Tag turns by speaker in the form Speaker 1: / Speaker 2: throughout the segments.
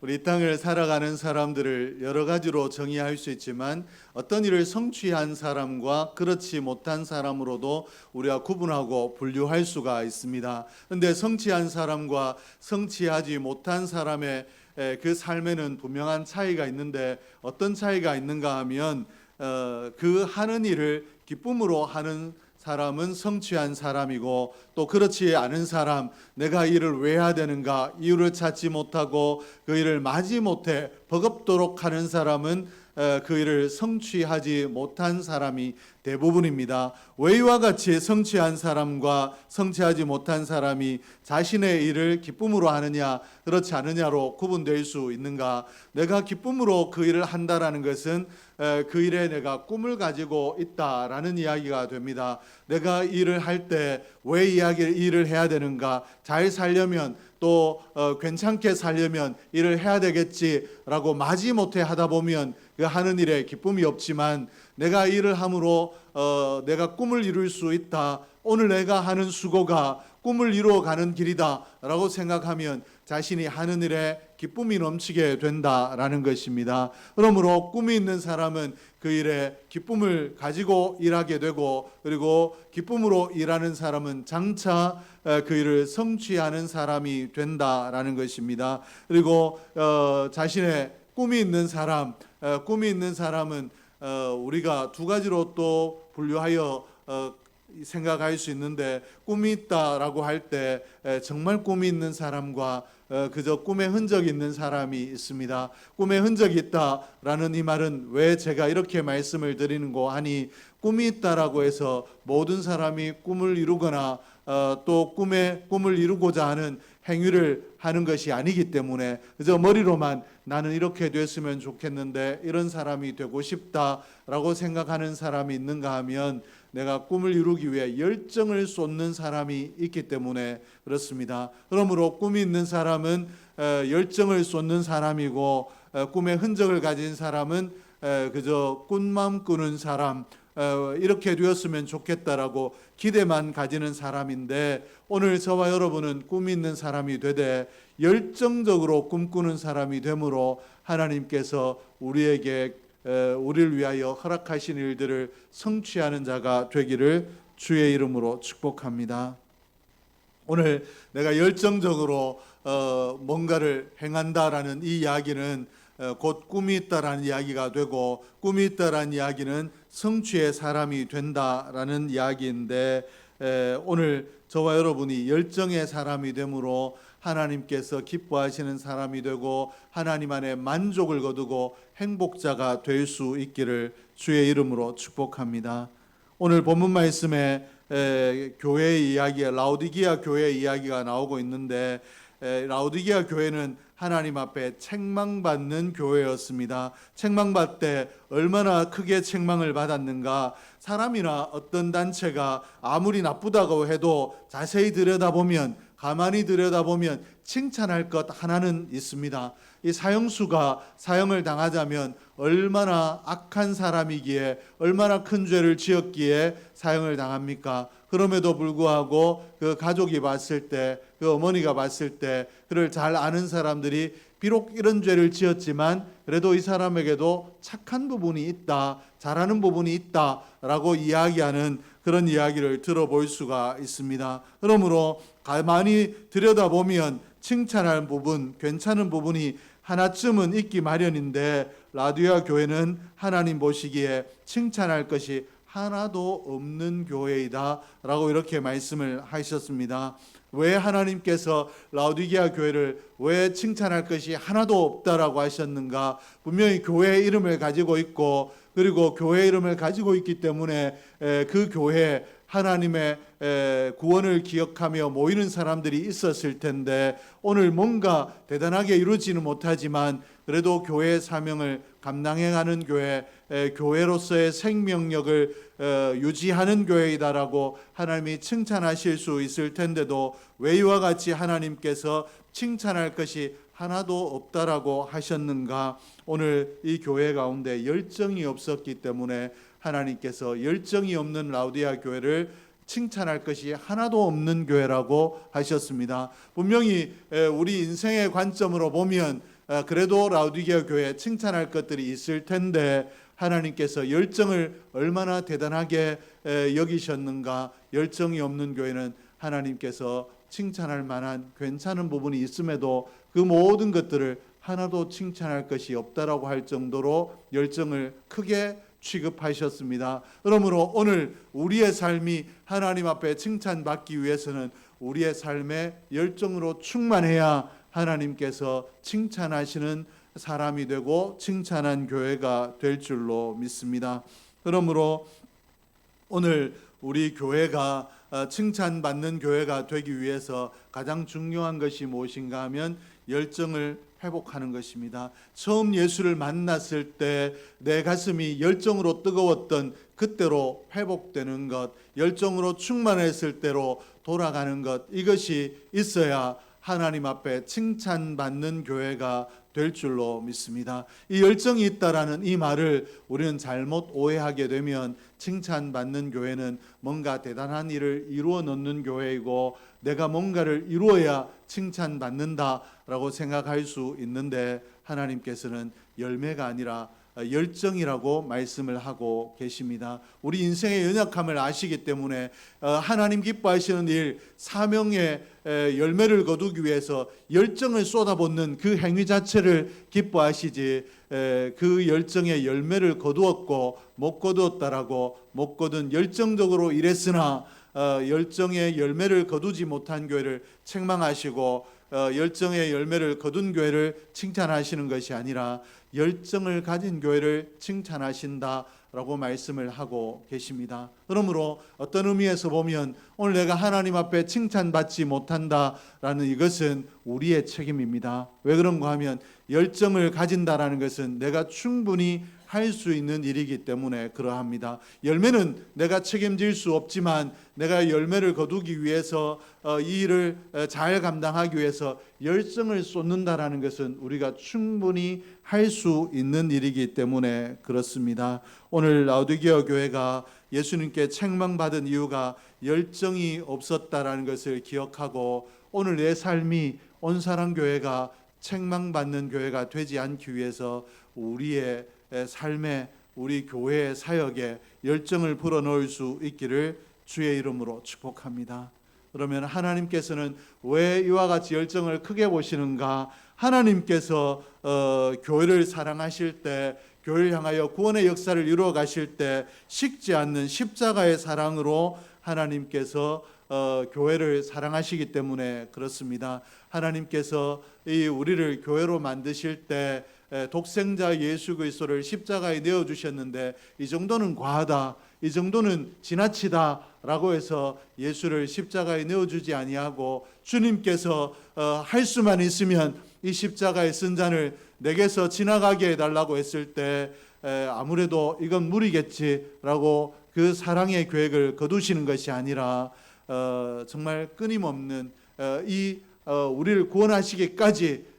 Speaker 1: 우리 이 땅을 살아가는 사람들을 여러 가지로 정의할 수 있지만 어떤 일을 성취한 사람과 그렇지 못한 사람으로도 우리가 구분하고 분류할 수가 있습니다. 그런데 성취한 사람과 성취하지 못한 사람의 그 삶에는 분명한 차이가 있는데 어떤 차이가 있는가 하면 그 하는 일을 기쁨으로 하는 사람은 성취한 사람이고 또 그렇지 않은 사람, 내가 이 일을 왜 해야 되는가 이유를 찾지 못하고 그 일을 마지못해 버겁도록 하는 사람은 그 일을 성취하지 못한 사람이 대부분입니다. 왜 이와 같이 성취한 사람과 성취하지 못한 사람이 자신의 일을 기쁨으로 하느냐 그렇지 않느냐로 구분될 수 있는가? 내가 기쁨으로 그 일을 한다라는 것은 그 일에 내가 꿈을 가지고 있다라는 이야기가 됩니다. 내가 일을 할 때 왜 이 일을 해야 되는가? 잘 살려면 또 괜찮게 살려면 일을 해야 되겠지라고 마지못해 하다 보면 그 하는 일에 기쁨이 없지만 내가 일을 함으로 내가 꿈을 이룰 수 있다. 오늘 내가 하는 수고가 꿈을 이루어가는 길이다 라고 생각하면 자신이 하는 일에 기쁨이 넘치게 된다라는 것입니다. 그러므로 꿈이 있는 사람은 그 일에 기쁨을 가지고 일하게 되고 그리고 기쁨으로 일하는 사람은 장차 그 일을 성취하는 사람이 된다라는 것입니다. 그리고 자신의 꿈이 있는 사람은 우리가 두 가지로 또 분류하여 생각할 수 있는데 꿈이 있다라고 할 때 정말 꿈이 있는 사람과 그저 꿈의 흔적이 있는 사람이 있습니다. 꿈의 흔적이 있다라는 이 말은 왜 제가 이렇게 말씀을 드리는고 하니 꿈이 있다라고 해서 모든 사람이 꿈을 이루거나 또 꿈을 이루고자 하는 행위를 하는 것이 아니기 때문에 그저 머리로만 나는 이렇게 됐으면 좋겠는데 이런 사람이 되고 싶다라고 생각하는 사람이 있는가 하면 내가 꿈을 이루기 위해 열정을 쏟는 사람이 있기 때문에 그렇습니다. 그러므로 꿈이 있는 사람은 열정을 쏟는 사람이고 꿈의 흔적을 가진 사람은 그저 꿈만 꾸는 사람 이렇게 되었으면 좋겠다라고 기대만 가지는 사람인데 오늘 저와 여러분은 꿈이 있는 사람이 되되 열정적으로 꿈꾸는 사람이 되므로 하나님께서 우리를 위하여 허락하신 일들을 성취하는 자가 되기를 주의 이름으로 축복합니다. 오늘 내가 열정적으로 뭔가를 행한다라는 이 이야기는 곧 꿈이 있다라는 이야기가 되고 꿈이 있다라는 이야기는 성취의 사람이 된다라는 이야기인데 오늘 저와 여러분이 열정의 사람이 되므로 하나님께서 기뻐하시는 사람이 되고 하나님 안에 만족을 거두고 행복자가 될 수 있기를 주의 이름으로 축복합니다. 오늘 본문 말씀에 교회의 이야기, 라오디게아 교회의 이야기가 나오고 있는데 라오디게아 교회는 하나님 앞에 책망받는 교회였습니다. 책망받을 때 얼마나 크게 책망을 받았는가. 사람이나 어떤 단체가 아무리 나쁘다고 해도 자세히 들여다보면 가만히 들여다보면 칭찬할 것 하나는 있습니다. 이 사형수가 사형을 당하자면 얼마나 악한 사람이기에 얼마나 큰 죄를 지었기에 사형을 당합니까? 그럼에도 불구하고 그 가족이 봤을 때, 그 어머니가 봤을 때 그를 잘 아는 사람들이 비록 이런 죄를 지었지만 그래도 이 사람에게도 착한 부분이 있다, 잘하는 부분이 있다라고 이야기하는 그런 이야기를 들어볼 수가 있습니다. 그러므로 가만히 들여다보면 칭찬할 부분, 괜찮은 부분이 하나쯤은 있기 마련인데 라디오아 교회는 하나님 보시기에 칭찬할 것이 하나도 없는 교회이다 라고 이렇게 말씀을 하셨습니다. 왜 하나님께서 라오디게아 교회를 왜 칭찬할 것이 하나도 없다라고 하셨는가? 분명히 교회의 이름을 가지고 있고 그리고 교회의 이름을 가지고 있기 때문에 그 교회에 하나님의 구원을 기억하며 모이는 사람들이 있었을 텐데 오늘 뭔가 대단하게 이루지는 못하지만 그래도 교회의 사명을 감당해가는 교회, 교회로서의 생명력을 유지하는 교회이다라고 하나님이 칭찬하실 수 있을 텐데도 왜 이와 같이 하나님께서 칭찬할 것이 하나도 없다라고 하셨는가? 오늘 이 교회 가운데 열정이 없었기 때문에 하나님께서 열정이 없는 라오디게아 교회를 칭찬할 것이 하나도 없는 교회라고 하셨습니다. 분명히 우리 인생의 관점으로 보면 그래도 라오디게아 교회에 칭찬할 것들이 있을 텐데 하나님께서 열정을 얼마나 대단하게 여기셨는가. 열정이 없는 교회는 하나님께서 칭찬할 만한 괜찮은 부분이 있음에도 그 모든 것들을 하나도 칭찬할 것이 없다라고 할 정도로 열정을 크게 취급하셨습니다. 그러므로 오늘 우리의 삶이 하나님 앞에 칭찬받기 위해서는 우리의 삶에 열정으로 충만해야 하나님께서 칭찬하시는 사람이 되고 칭찬한 교회가 될 줄로 믿습니다. 그러므로 오늘 우리 교회가 칭찬받는 교회가 되기 위해서 가장 중요한 것이 무엇인가 하면 열정을 회복하는 것입니다. 처음 예수를 만났을 때 내 가슴이 열정으로 뜨거웠던 그때로 회복되는 것, 열정으로 충만했을 때로 돌아가는 것, 이것이 있어야 하나님 앞에 칭찬받는 교회가 될 줄로 믿습니다. 이 열정이 있다라는 이 말을 우리는 잘못 오해하게 되면 칭찬받는 교회는 뭔가 대단한 일을 이루어 놓는 교회이고 내가 뭔가를 이루어야 칭찬받는다라고 생각할 수 있는데 하나님께서는 열매가 아니라 열정이라고 말씀을 하고 계십니다. 우리 인생의 연약함을 아시기 때문에 하나님 기뻐하시는 일, 사명의 열매를 거두기 위해서 열정을 쏟아붓는 그 행위 자체를 기뻐하시지 그 열정의 열매를 거두었고 못 거두었다라고 못 거둔 열정적으로 일했으나 열정의 열매를 거두지 못한 교회를 책망하시고 열정의 열매를 거둔 교회를 칭찬하시는 것이 아니라 열정을 가진 교회를 칭찬하신다라고 말씀을 하고 계십니다. 그러므로 어떤 의미에서 보면 오늘 내가 하나님 앞에 칭찬받지 못한다라는 이것은 우리의 책임입니다. 왜 그런가 하면 열정을 가진다라는 것은 내가 충분히 할 수 있는 일이기 때문에 그러합니다. 열매는 내가 책임질 수 없지만 내가 열매를 거두기 위해서 이 일을 잘 감당하기 위해서 열정을 쏟는다라는 것은 우리가 충분히 할 수 있는 일이기 때문에 그렇습니다. 오늘 라오디게아 교회가 예수님께 책망받은 이유가 열정이 없었다라는 것을 기억하고 오늘 내 삶이 온사랑교회가 책망받는 교회가 되지 않기 위해서 우리의 삶에 우리 교회의 사역에 열정을 불어넣을 수 있기를 주의 이름으로 축복합니다. 그러면 하나님께서는 왜 이와 같이 열정을 크게 보시는가? 하나님께서 교회를 사랑하실 때 교회를 향하여 구원의 역사를 이루어 가실 때 식지 않는 십자가의 사랑으로 하나님께서 교회를 사랑하시기 때문에 그렇습니다. 하나님께서 이 우리를 교회로 만드실 때 독생자 예수 그리스도를 십자가에 내어 주셨는데 이 정도는 과하다, 이 정도는 지나치다라고 해서 예수를 십자가에 내어 주지 아니하고 주님께서 할 수만 있으면 이 십자가의 쓴 잔을 내게서 지나가게 해달라고 했을 때 아무래도 이건 무리겠지라고 그 사랑의 계획을 거두시는 것이 아니라 정말 끊임없는 우리를 구원하시기까지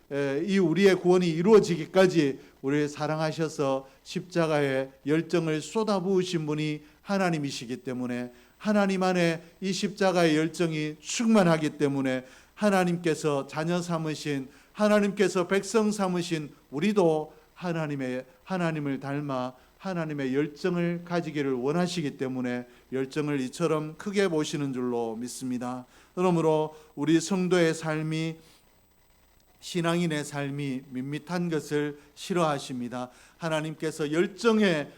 Speaker 1: 이 우리의 구원이 이루어지기까지 우리를 사랑하셔서 십자가에 열정을 쏟아부으신 분이 하나님이시기 때문에 하나님 안에 이 십자가의 열정이 충만하기 때문에 하나님께서 자녀 삼으신 하나님께서 백성 삼으신 우리도 하나님을 닮아 하나님의 열정을 가지기를 원하시기 때문에 열정을 이처럼 크게 보시는 줄로 믿습니다. 그러므로 우리 성도의 삶이 신앙인의 삶이 밋밋한 것을 싫어하십니다. 하나님께서 열정의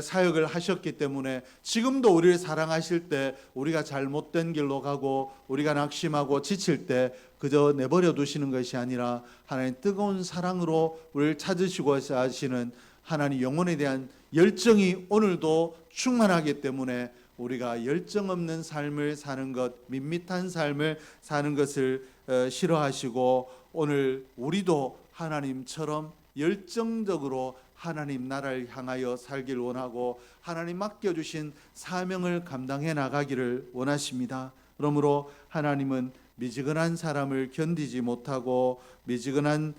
Speaker 1: 사역을 하셨기 때문에 지금도 우리를 사랑하실 때 우리가 잘못된 길로 가고 우리가 낙심하고 지칠 때 그저 내버려 두시는 것이 아니라 하나님 뜨거운 사랑으로 우리를 찾으시고 하시는 하나님 영혼에 대한 열정이 오늘도 충만하기 때문에 우리가 열정 없는 삶을 사는 것, 밋밋한 삶을 사는 것을 싫어하시고 오늘 우리도 하나님처럼 열정적으로 하나님 나라를 향하여 살길 원하고 하나님 맡겨주신 사명을 감당해 나가기를 원하십니다. 그러므로 하나님은 미지근한 사람을 견디지 못하고 미지근한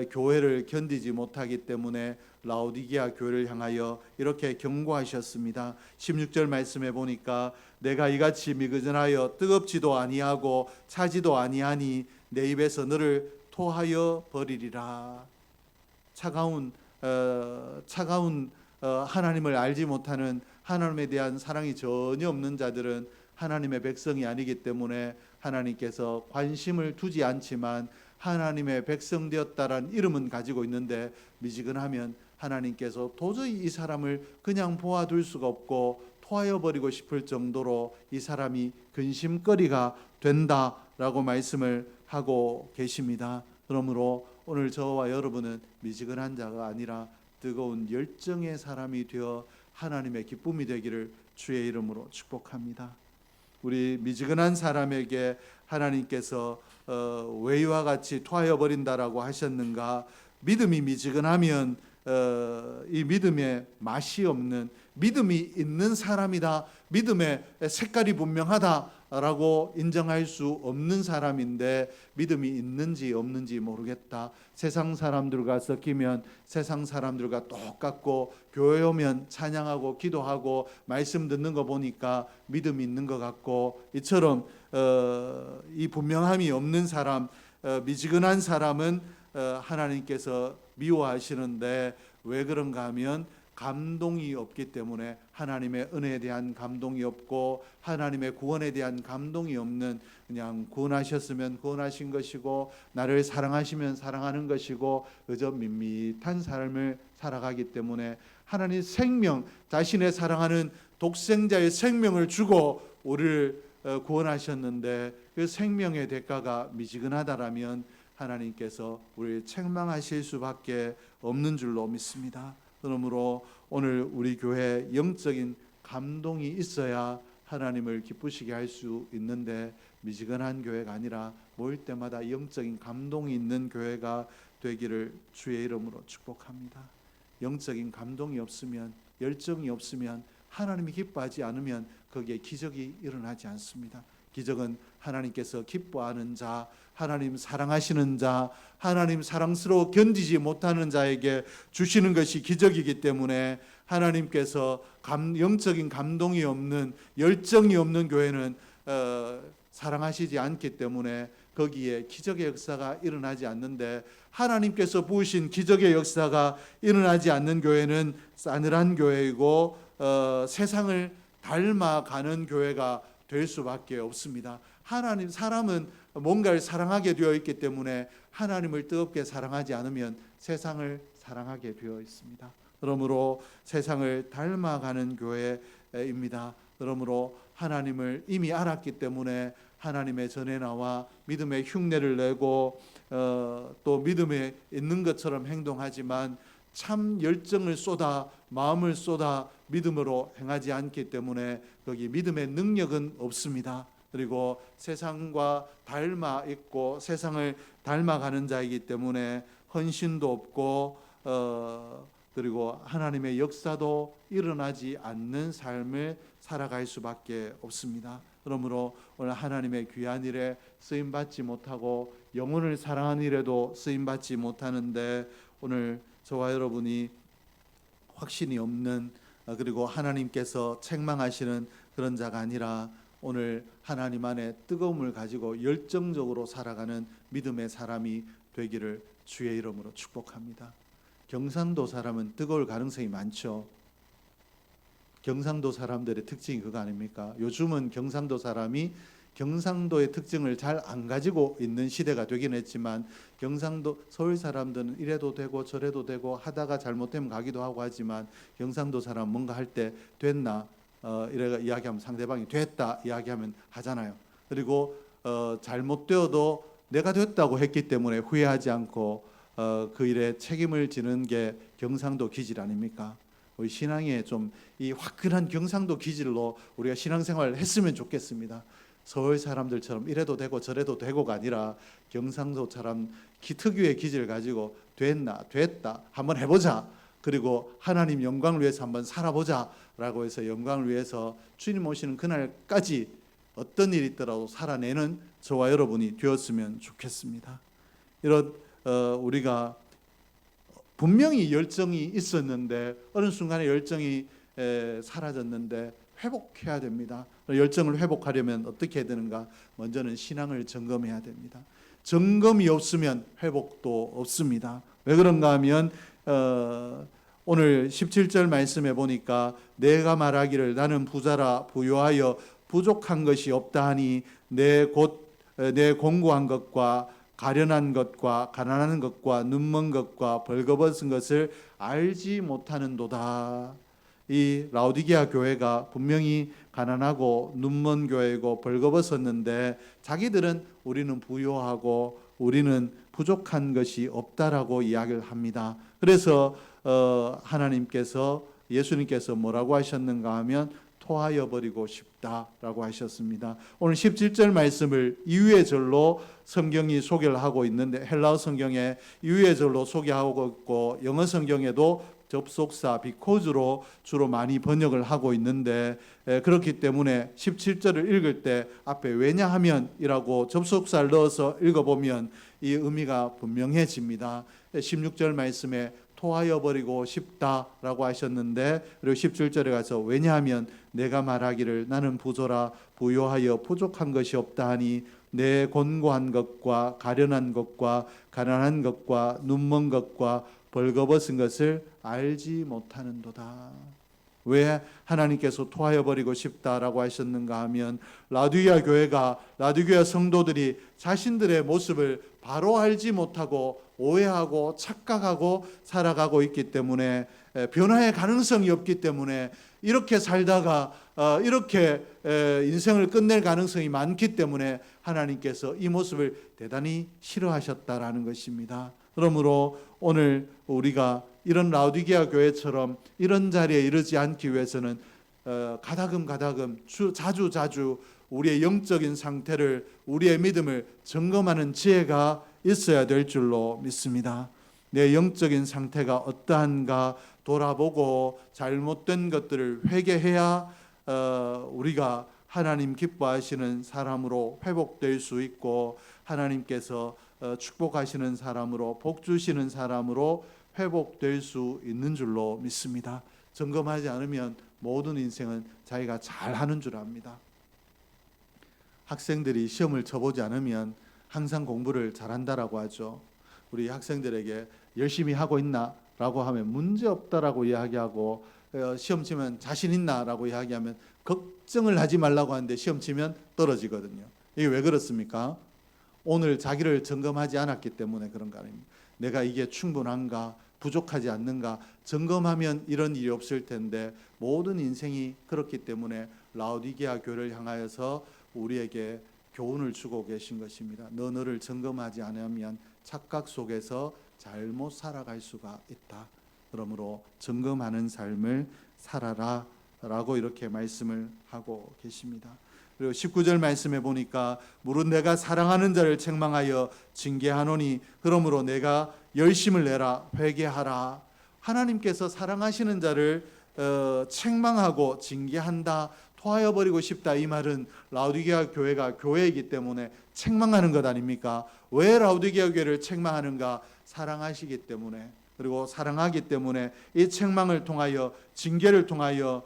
Speaker 1: 교회를 견디지 못하기 때문에 라오디게아 교회를 향하여 이렇게 경고하셨습니다. 16절 말씀에 보니까 내가 이같이 미그전하여 뜨겁지도 아니하고 차지도 아니하니 내 입에서 너를 토하여 버리리라. 차가운 하나님을 알지 못하는, 하나님에 대한 사랑이 전혀 없는 자들은 하나님의 백성이 아니기 때문에 하나님께서 관심을 두지 않지만 하나님의 백성 되었다라는 이름은 가지고 있는데 미지근하면 하나님께서 도저히 이 사람을 그냥 보아둘 수가 없고 토하여 버리고 싶을 정도로 이 사람이 근심거리가 된다라고 말씀을 하고 계십니다. 그러므로 오늘 저와 여러분은 미지근한 자가 아니라 뜨거운 열정의 사람이 되어 하나님의 기쁨이 되기를 주의 이름으로 축복합니다. 우리 미지근한 사람에게 하나님께서 왜 이와 같이 토하여 버린다라고 하셨는가? 믿음이 미지근하면 이 믿음에 맛이 없는, 믿음이 있는 사람이다, 믿음의 색깔이 분명하다라고 인정할 수 없는 사람인데 믿음이 있는지 없는지 모르겠다. 세상 사람들과 섞이면 세상 사람들과 똑같고 교회 오면 찬양하고 기도하고 말씀 듣는 거 보니까 믿음이 있는 것 같고, 이처럼 이 분명함이 없는 사람, 미지근한 사람은 하나님께서 미워하시는데 왜 그런가 하면 감동이 없기 때문에, 하나님의 은혜에 대한 감동이 없고 하나님의 구원에 대한 감동이 없는, 그냥 구원하셨으면 구원하신 것이고 나를 사랑하시면 사랑하는 것이고 그저 밋밋한 삶을 살아가기 때문에, 하나님 생명, 자신의 사랑하는 독생자의 생명을 주고 우리를 구원하셨는데 그 생명의 대가가 미지근하다라면 하나님께서 우리를 책망하실 수밖에 없는 줄로 믿습니다. 그러므로 오늘 우리 교회에 영적인 감동이 있어야 하나님을 기쁘시게 할 수 있는데, 미지근한 교회가 아니라 모일 때마다 영적인 감동이 있는 교회가 되기를 주의 이름으로 축복합니다. 영적인 감동이 없으면, 열정이 없으면, 하나님이 기뻐하지 않으면 거기에 기적이 일어나지 않습니다. 기적은 하나님께서 기뻐하는 자, 하나님 사랑하시는 자, 하나님 사랑스러워 견디지 못하는 자에게 주시는 것이 기적이기 때문에, 하나님께서 영적인 감동이 없는, 열정이 없는 교회는 사랑하시지 않기 때문에 거기에 기적의 역사가 일어나지 않는데, 하나님께서 부으신 기적의 역사가 일어나지 않는 교회는 싸늘한 교회이고 세상을 닮아가는 교회가 될 수밖에 없습니다. 사람은 뭔가를 사랑하게 되어 있기 때문에 하나님을 뜨겁게 사랑하지 않으면 세상을 사랑하게 되어 있습니다. 그러므로 세상을 닮아가는 교회입니다. 그러므로 하나님을 이미 알았기 때문에 하나님의 전에 나와 믿음의 흉내를 내고 또 믿음에 있는 것처럼 행동하지만 참 열정을 쏟아, 마음을 쏟아 믿음으로 행하지 않기 때문에 거기 믿음의 능력은 없습니다. 그리고 세상과 닮아 있고 세상을 닮아가는 자이기 때문에 헌신도 없고 그리고 하나님의 역사도 일어나지 않는 삶을 살아갈 수밖에 없습니다. 그러므로 오늘 하나님의 귀한 일에 쓰임받지 못하고 영혼을 사랑하는 일에도 쓰임받지 못하는데, 오늘 저와 여러분이 확신이 없는, 그리고 하나님께서 책망하시는 그런 자가 아니라 오늘 하나님 안에 뜨거움을 가지고 열정적으로 살아가는 믿음의 사람이 되기를 주의 이름으로 축복합니다. 경상도 사람은 뜨거울 가능성이 많죠. 경상도 사람들의 특징이 그거 아닙니까? 요즘은 경상도 사람이 경상도의 특징을 잘 안 가지고 있는 시대가 되긴 했지만, 경상도 서울 사람들은 이래도 되고 저래도 되고 하다가 잘못되면 가기도 하고 하지만, 경상도 사람 뭔가 할 때 됐나 이래 이야기하면 상대방이 됐다 이야기하면 하잖아요. 그리고 잘못되어도 내가 됐다고 했기 때문에 후회하지 않고 그 일에 책임을 지는 게 경상도 기질 아닙니까? 우리 신앙에 좀 이 화끈한 경상도 기질로 우리가 신앙생활을 했으면 좋겠습니다. 서울 사람들처럼 이래도 되고 저래도 되고가 아니라 경상도 사람 특유의 기질을 가지고 됐다 한번 해보자, 그리고 하나님 영광을 위해서 한번 살아보자 라고 해서 영광을 위해서 주님 오시는 그날까지 어떤 일이 있더라도 살아내는 저와 여러분이 되었으면 좋겠습니다. 이런 우리가 분명히 열정이 있었는데 어느 순간에 열정이 사라졌는데 회복해야 됩니다. 열정을 회복하려면 어떻게 해야 되는가? 먼저는 신앙을 점검해야 됩니다. 점검이 없으면 회복도 없습니다. 왜 그런가 하면 오늘 17절 말씀해 보니까 내가 말하기를 나는 부자라 부요하여 부족한 것이 없다 하니 내 공고한 것과 가련한 것과 가난한 것과 눈먼 것과 벌거벗은 것을 알지 못하는도다. 이 라오디게아 교회가 분명히 가난하고 눈먼 교회이고 벌거벗었는데 자기들은 우리는 부요하고 우리는 부족한 것이 없다라고 이야기를 합니다. 그래서 하나님께서 예수님께서 뭐라고 하셨는가 하면 토하여 버리고 싶다라고 하셨습니다. 오늘 17절 말씀을 이유의 절로 성경이 소개를 하고 있는데 헬라어 성경에 이유의 절로 소개하고 있고 영어 성경에도 접속사 비코즈로 주로 많이 번역을 하고 있는데 그렇기 때문에 17절을 읽을 때 앞에 왜냐하면이라고 접속사를 넣어서 읽어보면 이 의미가 분명해집니다. 16절 말씀에 토하여 버리고 싶다라고 하셨는데 그리고 17절에 가서 왜냐하면 내가 말하기를 나는 부조라 부요하여 부족한 것이 없다 하니 내 곤고한 것과 가련한 것과 가난한 것과 눈먼 것과 벌거벗은 것을 알지 못하는도다. 왜 하나님께서 토하여 버리고 싶다라고 하셨는가 하면 라디오아 교회가 라디오아 성도들이 자신들의 모습을 바로 알지 못하고 오해하고 착각하고 살아가고 있기 때문에 변화의 가능성이 없기 때문에 이렇게 살다가 이렇게 인생을 끝낼 가능성이 많기 때문에 하나님께서 이 모습을 대단히 싫어하셨다라는 것입니다. 그러므로 오늘 우리가 이런 라오디게아 교회처럼 이런 자리에 이르지 않기 위해서는 가다금 자주 우리의 영적인 상태를 우리의 믿음을 점검하는 지혜가 있어야 될 줄로 믿습니다. 내 영적인 상태가 어떠한가 돌아보고 잘못된 것들을 회개해야 우리가 하나님 기뻐하시는 사람으로 회복될 수 있고 하나님께서 축복하시는 사람으로 복 주시는 사람으로 회복될 수 있는 줄로 믿습니다. 점검하지 않으면 모든 인생은 자기가 잘하는 줄 압니다. 학생들이 시험을 쳐보지 않으면 항상 공부를 잘한다라고 하죠. 우리 학생들에게 열심히 하고 있나? 라고 하면 문제 없다라고 이야기하고 시험 치면 자신 있나? 라고 이야기하면 걱정을 하지 말라고 하는데 시험 치면 떨어지거든요. 이게 왜 그렇습니까? 오늘 자기를 점검하지 않았기 때문에 그런 거 아닙니까? 내가 이게 충분한가? 부족하지 않는가? 점검하면 이런 일이 없을 텐데 모든 인생이 그렇기 때문에 라오디게아 교회를 향하여서 우리에게 교훈을 주고 계신 것입니다. 너를 점검하지 않으면 착각 속에서 잘못 살아갈 수가 있다. 그러므로 점검하는 삶을 살아라 라고 이렇게 말씀을 하고 계십니다. 그리고 19절 말씀에 보니까 무릇 내가 사랑하는 자를 책망하여 징계하노니 그러므로 내가 열심을 내라 회개하라. 하나님께서 사랑하시는 자를 책망하고 징계한다. 토하여 버리고 싶다. 이 말은 라오디게아 교회가 교회이기 때문에 책망하는 것 아닙니까? 왜 라오디게아 교회를 책망하는가? 사랑하시기 때문에 그리고 사랑하기 때문에 이 책망을 통하여 징계를 통하여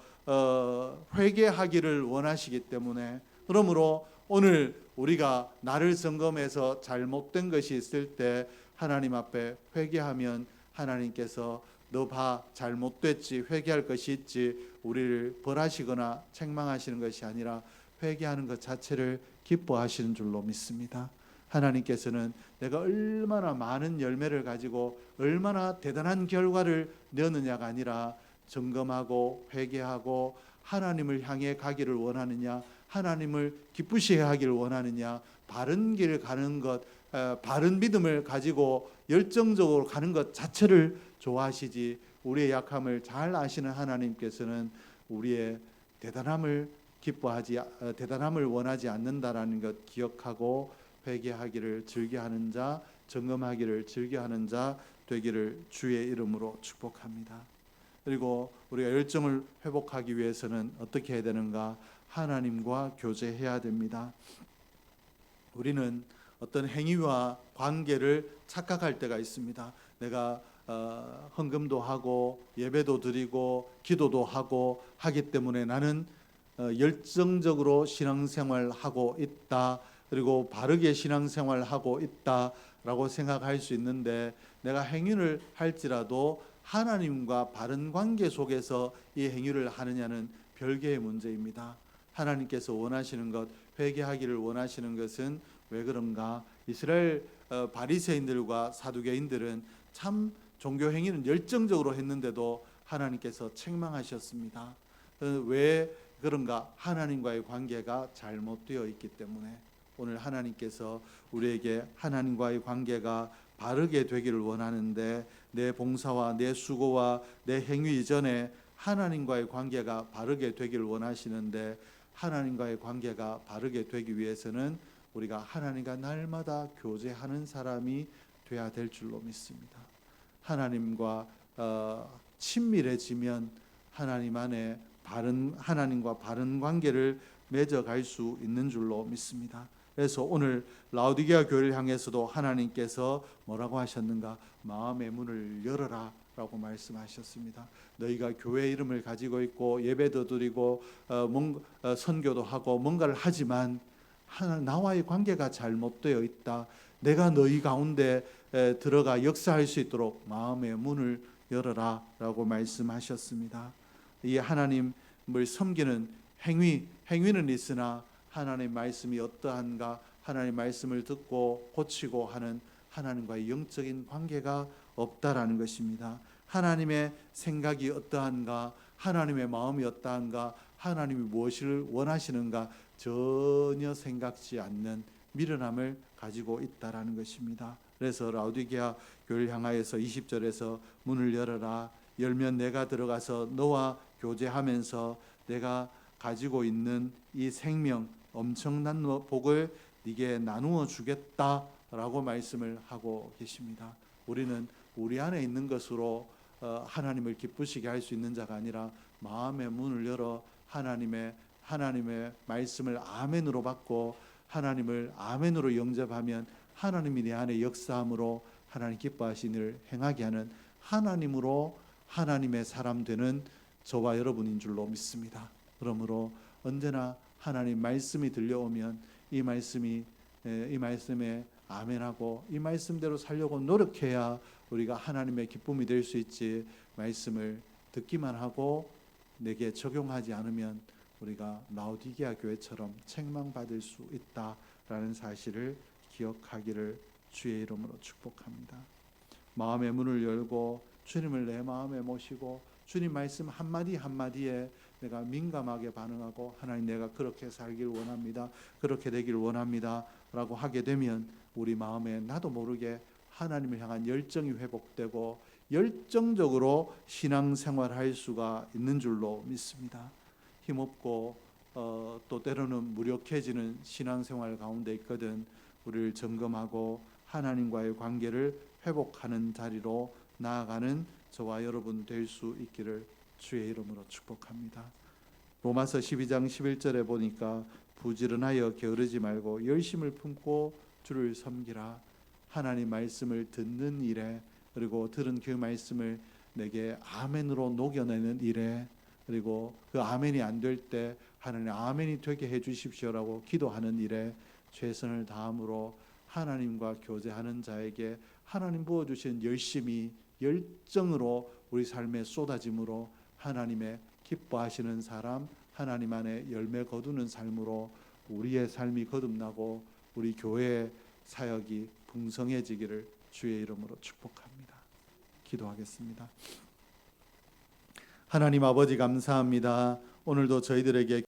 Speaker 1: 회개하기를 원하시기 때문에 그러므로 오늘 우리가 나를 점검해서 잘못된 것이 있을 때 하나님 앞에 회개하면 하나님께서 너 봐 잘못됐지 회개할 것이 있지 우리를 벌하시거나 책망하시는 것이 아니라 회개하는 것 자체를 기뻐하시는 줄로 믿습니다. 하나님께서는 내가 얼마나 많은 열매를 가지고 얼마나 대단한 결과를 내느냐가 아니라 점검하고 회개하고 하나님을 향해 가기를 원하느냐 하나님을 기쁘시게 하기를 원하느냐 바른 길 가는 것 바른 믿음을 가지고 열정적으로 가는 것 자체를 좋아하시지 우리의 약함을 잘 아시는 하나님께서는 우리의 대단함을 대단함을 원하지 않는다라는 것 기억하고 회개하기를 즐겨하는 자 점검하기를 즐겨하는 자 되기를 주의 이름으로 축복합니다. 그리고 우리가 열정을 회복하기 위해서는 어떻게 해야 되는가? 하나님과 교제해야 됩니다. 우리는 어떤 행위와 관계를 착각할 때가 있습니다. 내가 헌금도 하고 예배도 드리고 기도도 하고 하기 때문에 나는 열정적으로 신앙생활하고 있다. 그리고 바르게 신앙생활하고 있다라고 생각할 수 있는데, 내가 행위를 할지라도 하나님과 바른 관계 속에서 이 행위를 하느냐는 별개의 문제입니다. 하나님께서 원하시는 것, 회개하기를 원하시는 것은 왜 그런가? 이스라엘 바리새인들과 사두개인들은 참 종교 행위는 열정적으로 했는데도 하나님께서 책망하셨습니다. 왜 그런가? 하나님과의 관계가 잘못되어 있기 때문에. 오늘 하나님께서 우리에게 하나님과의 관계가 바르게 되기를 원하는데, 내 봉사와 내 수고와 내 행위 이전에 하나님과의 관계가 바르게 되기를 원하시는데, 하나님과의 관계가 바르게 되기 위해서는 우리가 하나님과 날마다 교제하는 사람이 돼야 될 줄로 믿습니다. 하나님과 친밀해지면 하나님 안에 하나님과 바른 관계를 맺어갈 수 있는 줄로 믿습니다. 그래서 오늘 라오디게아 교회를 향해서도 하나님께서 뭐라고 하셨는가? 마음의 문을 열어라 라고 말씀하셨습니다. 너희가 교회 이름을 가지고 있고 예배도 드리고 선교도 하고 뭔가를 하지만 나와의 관계가 잘못되어 있다. 내가 너희 가운데 들어가 역사할 수 있도록 마음의 문을 열어라 라고 말씀하셨습니다. 이 하나님을 섬기는 행위는 있으나 하나님의 말씀이 어떠한가, 하나님의 말씀을 듣고 고치고 하는 하나님과의 영적인 관계가 없다라는 것입니다. 하나님의 생각이 어떠한가, 하나님의 마음이 어떠한가, 하나님이 무엇을 원하시는가 전혀 생각지 않는 미련함을 가지고 있다라는 것입니다. 그래서 라오디게아 교회를 향하여서 20절에서 문을 열어라. 열면 내가 들어가서 너와 교제하면서 내가 가지고 있는 이 생명, 엄청난 복을 네게 나누어 주겠다라고 말씀을 하고 계십니다. 우리는 우리 안에 있는 것으로 하나님을 기쁘시게 할 수 있는 자가 아니라 마음의 문을 열어 하나님의 말씀을 아멘으로 받고 하나님을 아멘으로 영접하면 하나님이 내 안에 역사함으로 하나님 기뻐하신 일을 행하게 하는 하나님으로 하나님의 사람 되는 저와 여러분인 줄로 믿습니다. 그러므로 언제나 하나님 말씀이 들려오면 이 말씀에 아멘하고 이 말씀대로 살려고 노력해야 우리가 하나님의 기쁨이 될 수 있지, 말씀을 듣기만 하고 내게 적용하지 않으면 우리가 라오디게아 교회처럼 책망받을 수 있다라는 사실을 기억하기를 주의 이름으로 축복합니다. 마음의 문을 열고 주님을 내 마음에 모시고 주님 말씀 한마디 한마디에 내가 민감하게 반응하고 하나님 내가 그렇게 살길 원합니다. 그렇게 되길 원합니다. 라고 하게 되면 우리 마음에 나도 모르게 하나님을 향한 열정이 회복되고 열정적으로 신앙생활할 수가 있는 줄로 믿습니다. 힘없고 또 때로는 무력해지는 신앙생활 가운데 있거든 우리를 점검하고 하나님과의 관계를 회복하는 자리로 나아가는 저와 여러분 될 수 있기를 주의 이름으로 축복합니다. 로마서 12장 11절에 보니까 부지런하여 게으르지 말고 열심을 품고 주를 섬기라. 하나님 말씀을 듣는 일에, 그리고 들은 그 말씀을 내게 아멘으로 녹여내는 일에, 그리고 그 아멘이 안 될 때 하나님 아멘이 되게 해주십시오라고 기도하는 일에 최선을 다함으로 하나님과 교제하는 자에게 하나님 부어주신 열심이 열정으로 우리 삶에 쏟아짐으로 하나님의 기뻐하시는 사람, 하나님 안에 열매 거두는 삶으로 우리의 삶이 거듭나고 우리 교회의 사역이 풍성해지기를 주의 이름으로 축복합니다. 기도하겠습니다. 하나님 아버지 감사합니다. 오늘도 저희들에게